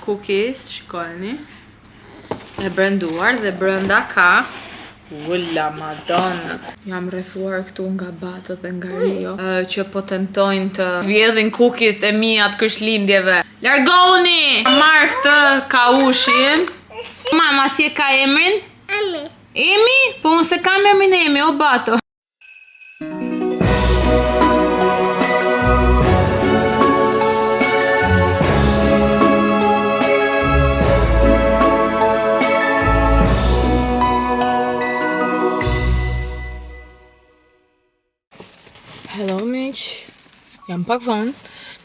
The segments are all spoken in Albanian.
Cookies, shikojni. E brenduar dhe brenda ka Ulla Madonna. Jam rrethuar këtu nga Bato dhe nga Rio që po tentojnë të vjedhin cookies e mia të Krishtlindjeve. Largoni! Marr këtë kaushin. Mama, si e ka emrin? Emi. Emi? Po unë se kam emrin Emi, o Bato. Hello miq, jam pak vonë.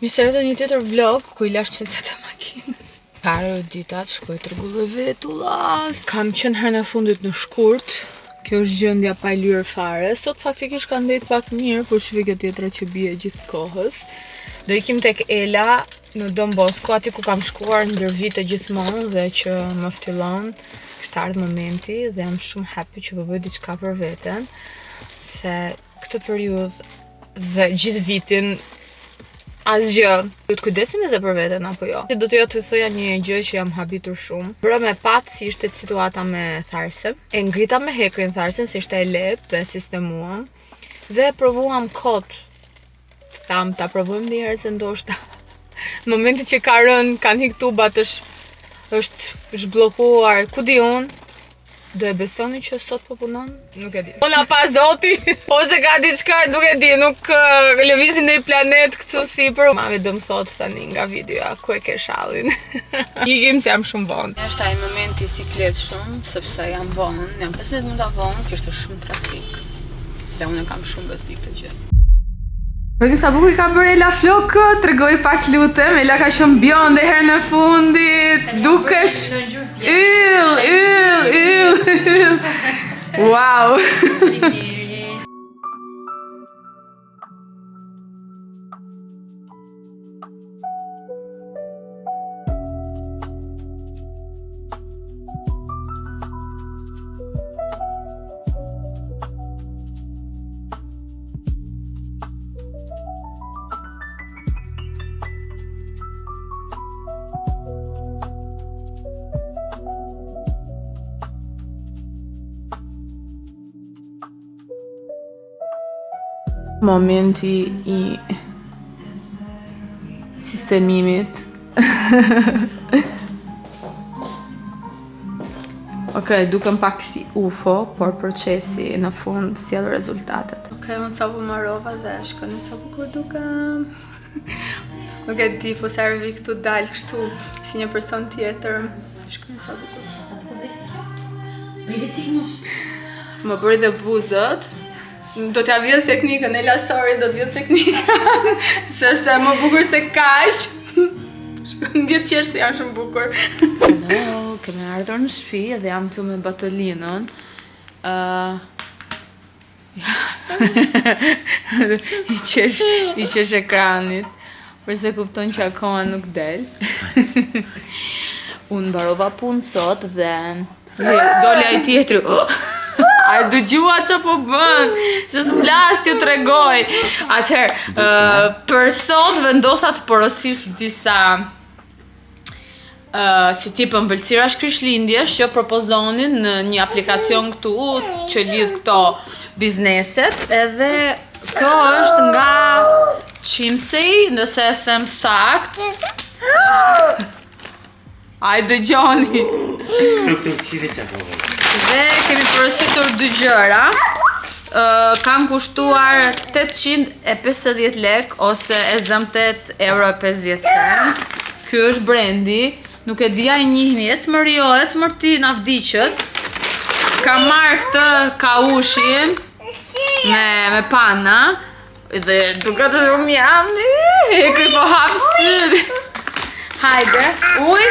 Mirë se erdhët një tjetër vlog ku I lash çelësat e makinës. Para ditat shkoj të rregulloj vetullas. Kam qenë herën e fundit në shkurt. Kjo është gjendja pa lyer fare. Sot faktikisht ka ndetë pak mirë, por shfigja tjetra që bie gjithë kohës. Do ikim tek Ela në Don Bosco, aty ku kam shkuar ndër vite gjithmonë dhe që më ftillon. Është ardhur momenti dhe jam shumë happy që po bëj diçka për veten, se këtë periudhë dhe gjithë vitin asgjë. Du të kujdesem edhe për veten apo jo? Do t'ju thoja një gjë që jam habitur shumë. Bëra me pat si ishte situata me tharsen. E ngrita me hekrin tharsen si ishte e lehtë dhe sistemuam. Dhe provuam kot. Tham ta provojmë një herë se ndoshta. Në momentin që ka rënë, kanë hik tubat, është zhbllokuar. Ku di unë? Do e besoni që sot po punon? Nuk e di. Ona pa zoti, ose ka diçka, nuk e di, nuk lëvizin në planet këtu sipër. Mami do më thot tani nga videoja ku e ke shallin. Ikim se jam shumë vonë. Është ai momenti siklet shumë, sepse jam vonë, jam 15 minuta vonë, kishte shumë trafik. Dhe unë kam shumë bezdikë të gjë. Këtë sa bukur ka bërë Ela Flok, tregoj pak lutem. Ela ka qenë bjonde herën e fundit. Dukesh yll. Wow. Momenti I sistemimit. Okej, dukem pak si UFO, por procesi në fund sjell rezultatet. Okej, unë sa po marrova dhe shkoni sa bukur dukem. Nuk e di, po se arvi këtu dal kështu si një person tjetër. Shkoni sa bukur. Më bëri dhe buzët. Do t'ja vjedh teknikën, Ela sorry, do t'vjedh teknikën. Se më bukur se kaq. Shkon vjet qerë se janë shumë bukur. Hello, kemi ardhur në shtëpi dhe jam këtu me Batolinën. I qesh ekranit. Përse kupton që akoma nuk del. Unë mbarova punë sot dhe doli ai tjetri. A e dëgjua që po bën, se s'plas t'ju tregoj. Atëherë, për sot vendosa të porosis disa si tipë ëmbëlsirash Krishtlindjesh që propozonin në një aplikacion këtu që lidh këto bizneset, edhe kjo është nga Qimsej, nëse e them sakt. Ai dëgjoni. Këtu qive që provoj. Dhe kemi porositur 2 gjëra. Kanë kushtuar 850 lek ose e zëm 8,50 €. Ky është brendi. Nuk e dia I njihni, ecmë Rio, ecmë ti na vdiqët. Ka marrë këtë kaushin me pana dhe duket shumë jam. Hekri po hap syri. Hajde, uj.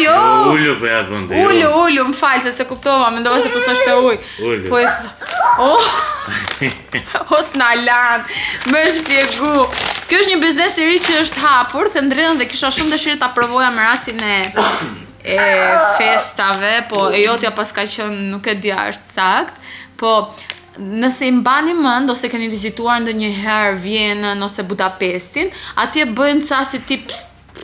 Jo. Ullu po ja bënde. Ullu, më falë se kuptova, mendova se po thoshte uj. Ullu. Po s'na lan, më shpjegu. Kjo është një biznes I ri që është hapur, të ndrydhen dhe kisha shumë dëshirë ta provoja me rastin e festave, po e jotja pas ka qenë nuk e dia është sakt, po nëse I mbani mend ose keni vizituar ndonjëherë Vjenën ose Budapestin, atje bëjnë ca si tip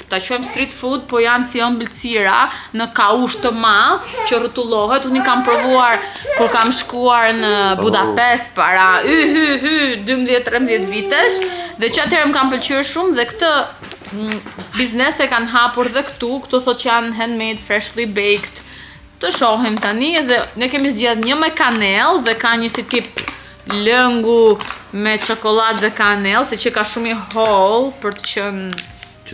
ta quajmë street food, po janë si ëmbëlsira në kaush të madh që rrotullohet. Unë kam provuar kur kam shkuar në Budapest para 12-13 vitesh dhe që atëherë më kam pëlqyer shumë dhe këtë biznese kanë hapur dhe këtu thotë që janë handmade, freshly baked. Të shohim tani dhe ne kemi zgjedhur një me kanell dhe ka një si tip lëngu me çokoladë dhe kanell, si që ka shumë i holl për të qenë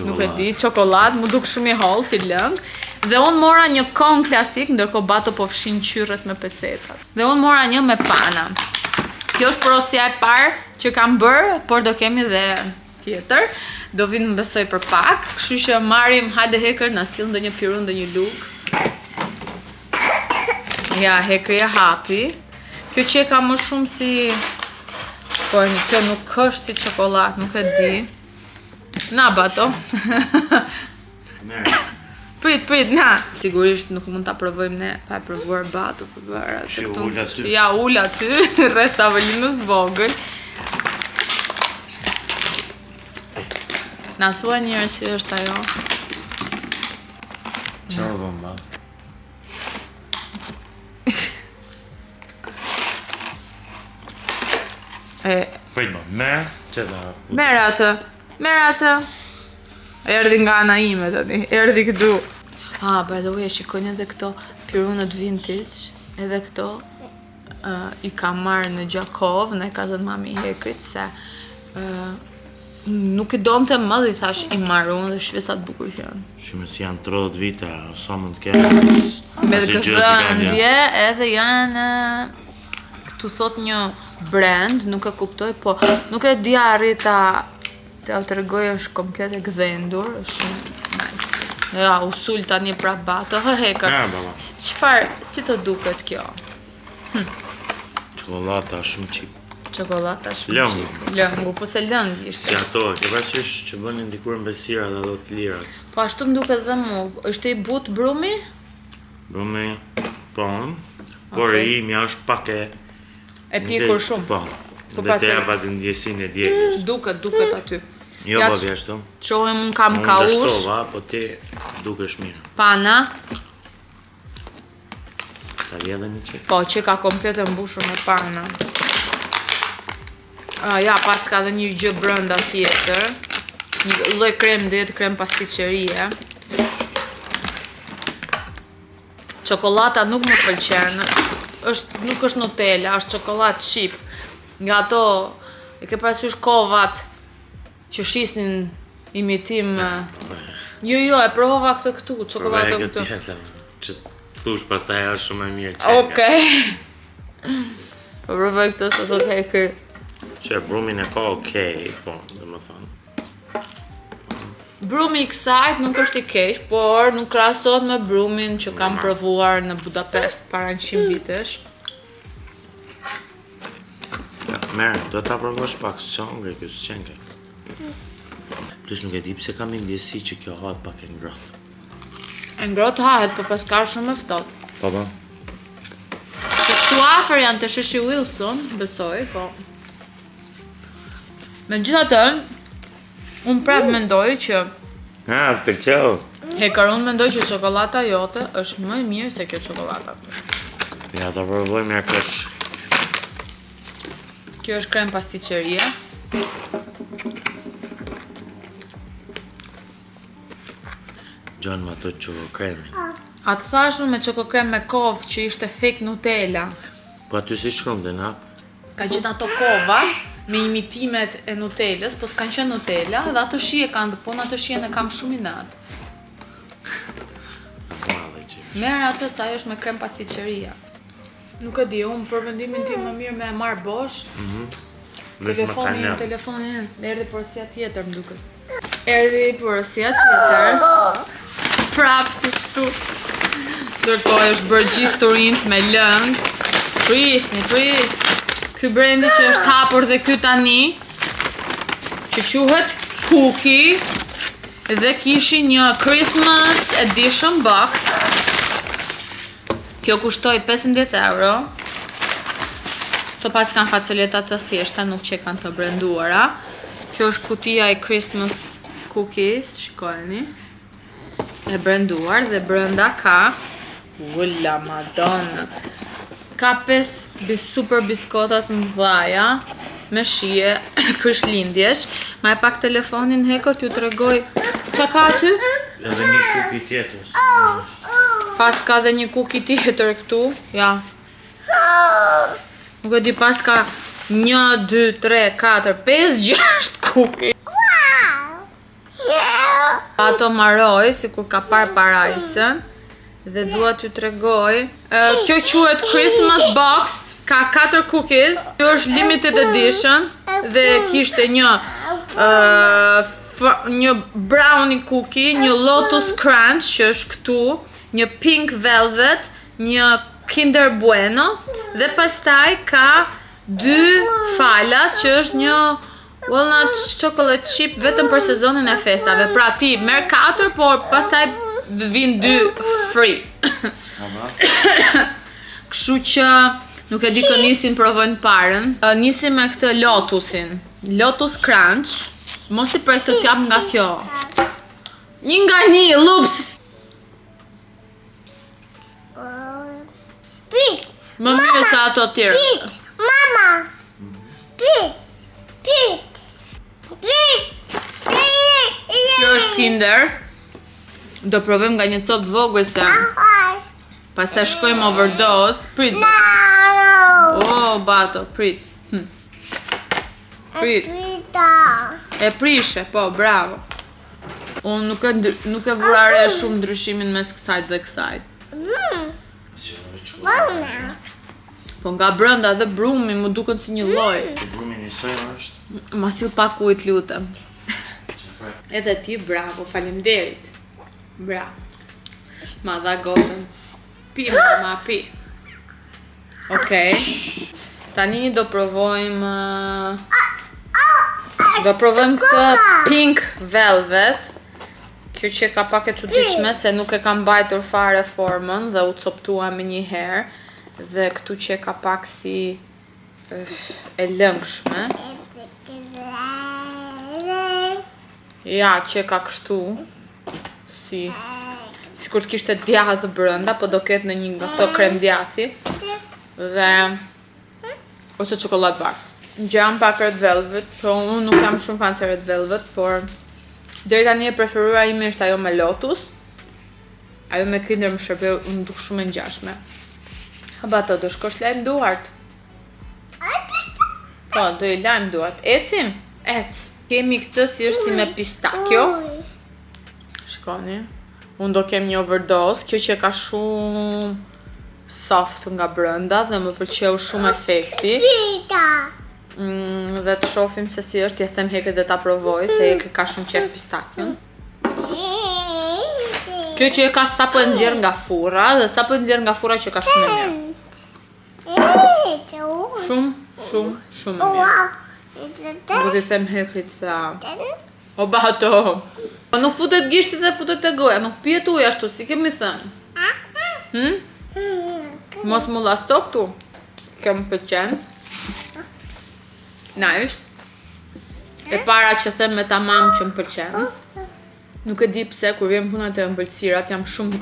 nuk e di, çokoladë, më duk shumë i holl si lëng. Dhe unë mora një kon klasik, ndërkohë Bato po fshin qyrret me pecetat. Dhe unë mora një me pana. Kjo është porosja e parë që kam bërë, por do kemi dhe tjetër. Do vinë më besoj për pak, kështu që marrim hajde hekër na sill ndonjë pirun, ndonjë lug. Ja, hekri e hapi. Kjo që ka më shumë si... Po, kjo nuk është si çokoladë, nuk e di. Na, Bato. Prit, na. Sigurisht nuk mund ta provojmë ne, pa e provuar Bato. Ula ty. Ja, ula ty, rreth tavolinës vogël. Na thua njërë si është ajo. Qa vëmba? Prit më, merë, që da... Merë atë. Erdi nga ana ime tani, erdi këtu. By the way, shikoni edhe këto pirunët vintage, edhe këto i ka marrë në Gjakov, ne ka dhënë mami i Hekrit, se nuk i donte më dhe i thash i marrë unë dhe shvesa të bukur që janë. Shumë si janë 30 vite, sa mund të kemë. Me dhe këtë ndje edhe janë, këtu thot një brand, nuk e kuptoj, po nuk e di arrita të tregoj është komplet e gdhendur, është shumë nice. Ja, usul tani pra Bato, Hekër. Ja, baba. Çfarë, si të duket kjo? Çokolata shumë qip. Çokolata shumë Lëngu. qip. Lëngu, po se lëng ishte. Si ato, ke parasysh që bënin dikur mbesirat ato të lirat. Po ashtu më duket dhe mu, është i but brumi? Brumi, po, por Okej. i mja është pak e... E pikur shumë. Po, Po dhe pas te e- apat ndjesin e djegës. Duket aty. Jo, Ja, po vjeshto. Qohem unë kam Unë kaush, dështova, po ti dukesh mirë. pana, Ta vjedhe një qik. po që ka komplet e mbushur me pana. Ja, pas ka dhe një gjë brenda tjetër. Një lloj krem, do jetë krem pastiqerie. Çokolata nuk më pëlqen. Nuk është Nutella, është çokoladë çip. Nga ato e ke parasysh kovat që shisnin imitim. Jo, e provova këtë këtu, çokoladën këtu. Tjetër, që thush pastaj është shumë e mirë qenga. Okej. Po provoj këtë se sot Hekër. Që brumin e ka okej, po, dhe më thonë. Brumi i kësajt nuk është i keq, por nuk krahasohet me brumin që kam provuar në Budapest para 100 vitesh. Ja, merë, do ta provosh pak songre, kjo së qenke. Plus nuk e di pse kam ndjesi që kjo hahet pak e ngrohtë. E ngrohtë hahet, po pas ka shumë e ftohtë. Po, po. Se këtu afër janë të Sheshi Wilson, besoj, po. Megjithatë, unë prap mendoj që Përqeu. Hekër, unë mendoj që çokolata jote është më e mirë se kjo çokolata. Ja, ta provoj mirë kësh. Kjo është krem pastiqerie. Gjon me ato çokokremin. A të thashun me çokokrem me kovë që ishte fake Nutella. Po aty si shkrum dhe na? Ka qenë ato kova me imitimet e Nutellës, po s'kan qenë Nutella, dhe ato shije kanë, po në ato shijen e kam shumë i natë. Madhe që. Merë atë sa ajo është me krem pastiqeria. Nuk e di, unë për vendimin tim më mirë me e marrë bosh. Telefonin, erdhi porosia tjetër më duket. Erdhi porosia tjetër. Prap kështu. Ndërkohë është bërë gjithë turinjt me lëng. Prisni. Ky brendi që është hapur dhe ky tani, që quhet Cookie, dhe kishi një Christmas edition box. Kjo kushtoi 15 euro. Këto pas kanë facoleta të thjeshta, nuk që kanë të brenduara. Kjo është kutia e Christmas cookies, shikojeni. E brenduar dhe brenda ka ulla madonna. Ka 5 super biskotat mëdhaja me shije krishtlindjesh. Ma e pak telefonin hekur t'ju tregoj çka ka aty? Edhe një kuki tjetër. Pas ka dhe një kuki tjetër këtu. Ja. Nuk e di, pas ka 1, 2, 3, 4, 5, 6 kuki. Ato maroj, si kur ka par parajsen. Dhe dua t'ju tregoj. Kjo quhet Christmas box. Ka 4 cookies. Kjo është limited edition. Dhe kishte një brownie cookie, një lotus crunch që është këtu, një pink velvet, një Kinder Bueno dhe pastaj ka 2 falas që është një walnut chocolate chip vetëm për sezonin e festave. Pra ti merr 4, por pastaj vin 2 free. Kështu që nuk e di kë nisin provojnë parën. Nisim me këtë lotusin. Lotus crunch. Mos i prej të t'jap nga kjo. Një nga një, lups! Më mirë sa ato tjerë. Mama! Pit! Kjo është Kinder. Do provojmë nga një copë vogël se pastaj shkojmë overdose. Prit. Oh, bato, prit. Prit. E prishe, po, bravo. Unë nuk e vurare shumë ndryshimin mes kësajt dhe kësajt. Po nga brenda dhe brumi më duken si një lloj. Brumi njësoj është. Ma sill pak ujë, lutem. Edhe ti, bravo, faleminderit. Bravo. Ma dha gotën. Pi, mama, pi. Okej. Tani do provojmë këtë pink velvet. Kjo që ka pak e çuditshme se nuk e kam mbajtur fare formën dhe u coptua me një herë. Dhe këtu që ka pak si e lëngshme. Ja, që ka kështu. Si kur t'kishte djathë brenda, po do ketë në një nga këto krem djathi. Dhe ose çokoladë bar. Gjam pak red velvet, po unë nuk jam shumë fan se red velvet, por deri tani e preferuara ime është ajo me lotus. Ajo me Kinder më shërbeu, më duk shumë e ngjashme. Haba to, do shkosh lajm duart? Po, do i lajm duart. Ecim? Ec. Kemi këtë si është si me pistakjo. Shkoni. Unë do kem një overdose, kjo që ka shumë soft nga brenda dhe më pëlqeu shumë efekti. Dhe të shohim se si është, ja them Heket dhe ta provoj, se Heket ka shumë qef pistakjon. Kjo që e ka sapo e nxjerr nga furra, dhe sapo e nxjerr nga furra që ka shumë e mirë. Shumë e mirë. Do t'i them Heket sa... O bato! Po nuk futet gishtit dhe futet e goja, nuk pijet ujë ashtu, si kemi thënë. Mos mu lasto këtu. Kjo më pëlqen. Nice. E para që them me tamam që më pëlqen. Nuk e di pse kur vjen puna te ëmbëlsirat jam shumë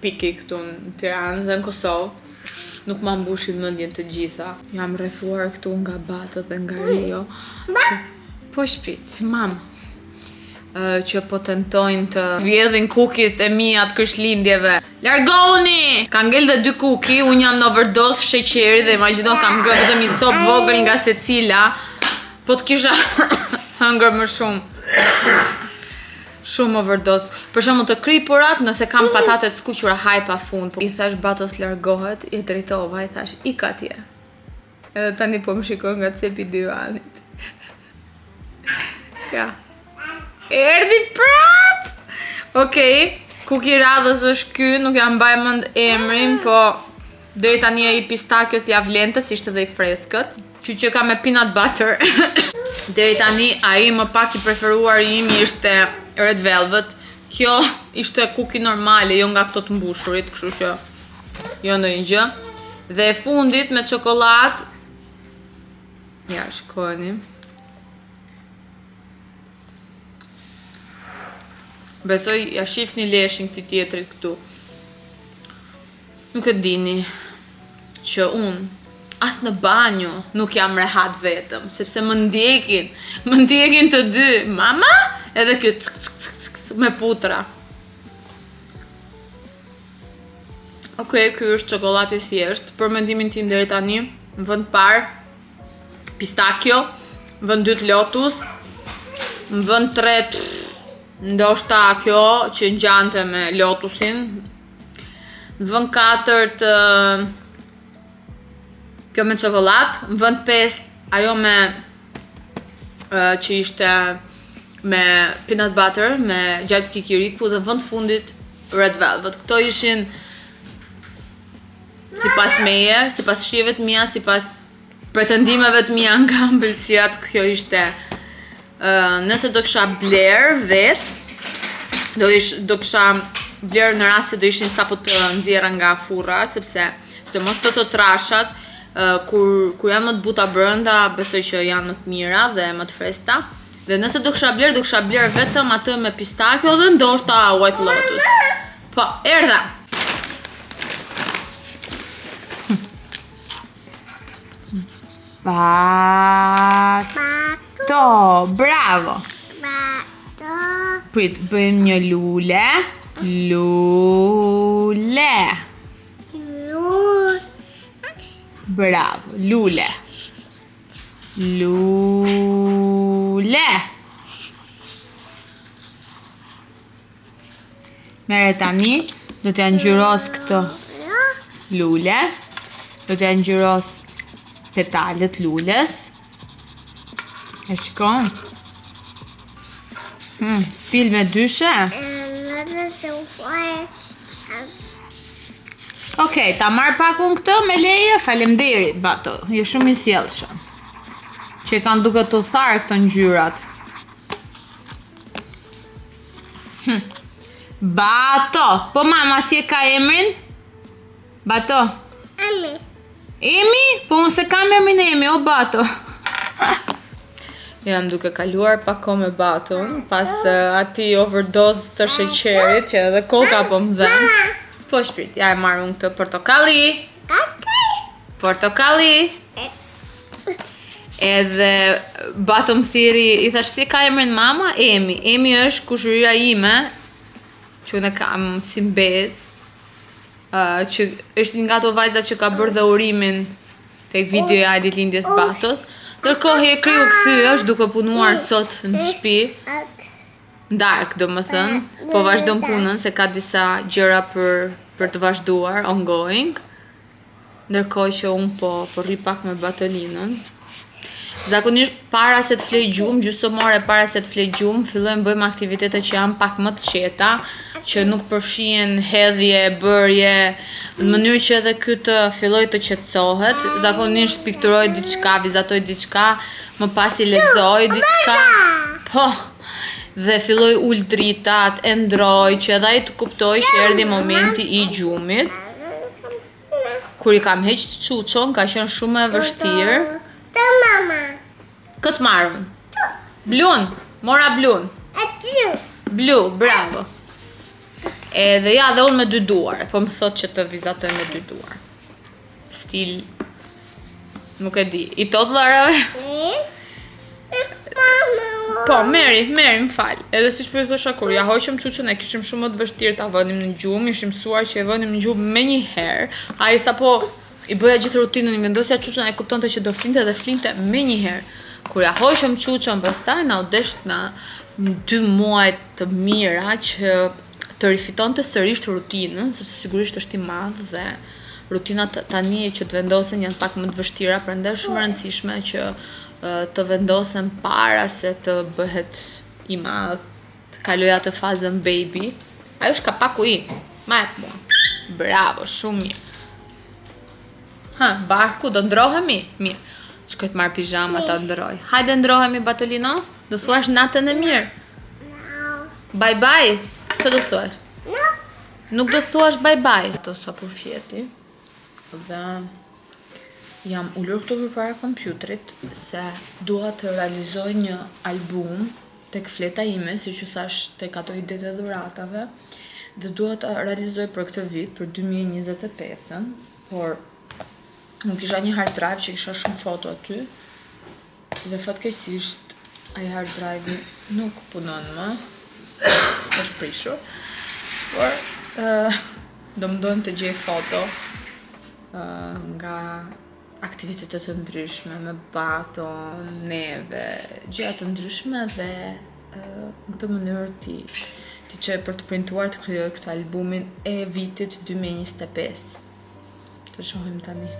piki këtu në Tiranë dhe në Kosovë. Nuk ma mbushin mendjen të gjitha. Jam rrethuar këtu nga Batët dhe nga Rio. Po shpit, mam. Që po tentojnë të vjedhin cookies e mia të krishtlindjeve. Largoni! Ka ngel dhe 2 kuki, unë jam në overdose sheqeri dhe imagjino kam ngrënë vetëm një copë vogël nga secila. Po të kisha hëngër më shumë. Shumë overdose. Për shembull të kripurat, nëse kam patate të skuqura haj pa fund, i thash Batos largohet, i drejtova, i thash ik atje. Edhe tani po më shikoj nga cepi i divanit. Ja. Erdi prap! Okej, kuki radhës është ky, nuk jam mbaj mend emrin, po deri tani ai pistakjos ja vlente, si ishte dhe i freskët. Ky që ka me peanut butter. Deri tani ai më pak i preferuar im ishte red velvet. Kjo ishte kuki normale, jo nga këto të mbushurit, kështu që jo ndonjë gjë. Dhe e fundit me çokoladë. Ja, shikoni. Besoj ja shifni leshin këtij tjetrit këtu. Nuk e dini që unë as në banjo nuk jam rehat vetëm, sepse më ndjekin të dy, mama, edhe kjo me putra. Okej, ky është çokollatë i thjeshtë. Për mendimin tim deri tani, në vend parë pistachio, në vend dytë lotus, në vend tretë ndoshta kjo që ngjante me lotusin, në vend katërt kjo me çokollatë, në vend pestë ajo me që ishte me peanut butter, me gjalpë kikiriku, dhe në vend fundit red velvet. Këto ishin sipas meje, sipas shijeve të mia, sipas pretendimeve të mia nga ëmbëlsirat, kjo ishte. Nëse do kisha bler vet, do kisha bler në rast se do ishin sapo të nxjerra nga furra, sepse sidomos të trashat kur janë më të buta brenda, besoj që janë më të mira dhe më të freskëta. Dhe nëse do kisha bler vetëm atë me pistachio dhe ndoshta white lotus. Po, erdha. Bato, bravo. Bato. Prit, bëjmë një lule. Lule. Bravo, lule. Lule. Mere tani, do t'ja ngjyros këtë lule. Do t'ja ngjyros petalet lules. E shikon? Stil me dyshe. Okej, ta marr pak unë këtë me leje, faleminderit Bato, je shumë i sjellshëm. Që kanë duke të tharë këto ngjyrat. Bato, po mama si e ka emrin? Bato. Emi? Po unë se kam emrin Emi, o Bato. Jam duke kaluar pak kohë me Baton, pas ati overdose të sheqerit, që edhe koka po më dhem. Po shprit, ja e marrë unë këtë portokalli. Portokalli. Edhe Baton më thiri, i thash si ka emrin mama? Emi. Emi është kushëria ime, që unë e kam si mbez, që është nga ato vajza që ka bërë dhe urimin tek videoja e ditëlindjes Batos. Ndërkohë e kriju kthyesh duke punuar sot në shtëpi. Dark, do më thënë, po vazhdon punën se ka disa gjëra për të vazhduar, ongoing. Ndërkohë që unë po rri pak me Batolinën. Zakonisht para se të flej gjumë, gjysmore para se të flej gjumë, fillojmë bëjmë aktivitete që janë pak më të qeta, që nuk përfshihen hedhje, bërje, në mënyrë që edhe ky të fillojë të qetësohet. Zakonisht pikturoj diçka, vizatoj diçka, më pas i lexoj diçka. Po. Dhe filloj ul dritat, e ndroj, që edhe ai të kuptoj që erdhi momenti i gjumit. Kur i kam heq çuçon, ka qenë shumë e vështirë. Këtë marrën. Blun, mora blun. Blu, bravo. Edhe ja, dhe unë me dy duar, po më thot që të vizatoj me dy duar. Stil, nuk e di, i tot lërave? Po, meri, më fal. Edhe siç po i thosha kur ja hoqëm çuçën, e kishim shumë më të vështirë ta vënim në gjumë, ishim mësuar që e vënim në gjumë me një herë. Ai sapo i bëja gjithë rutinën, i vendosja çuçën, ai kuptonte që do flinte dhe flinte me një herë. Kur ja hoqëm çuçën, pastaj na u desht na 2 muaj të mira që të rifitonte sërish rutinën, sepse sigurisht është i madh dhe rutinat tani që të vendosen janë pak më të vështira, prandaj është shumë e rëndësishme që të vendosen para se të bëhet i madh, të kaloj atë fazën baby. Ajo është kapaku im, ma e mua. Bravo, shumë mirë. Barku, do ndrohemi? Mirë. Shkoj të marr pijama ta ndroj. Hajde ndrohemi Batolino? Do thuash natën e mirë? Bye bye. Ço do thuash? Nuk do thuash bye bye. Ato sapo fjeti. Dhe jam ulur këtu përpara kompjuterit se dua të realizoj një album tek fleta ime, si që thash tek ato ide të dhuratave, dhe dua ta realizoj për këtë vit, për 2025-ën, por nuk kisha një hard drive që kisha shumë foto aty, dhe fatkeqësisht ai hard drive nuk punon më, është prishur, por do më dojnë të gjej foto nga aktivitetet të ndryshme, me baton, neve, gjëra të ndryshme dhe në këtë mënyrë ti çoj për të printuar të krijoj këtë albumin e vitit 2025. Të shohim tani.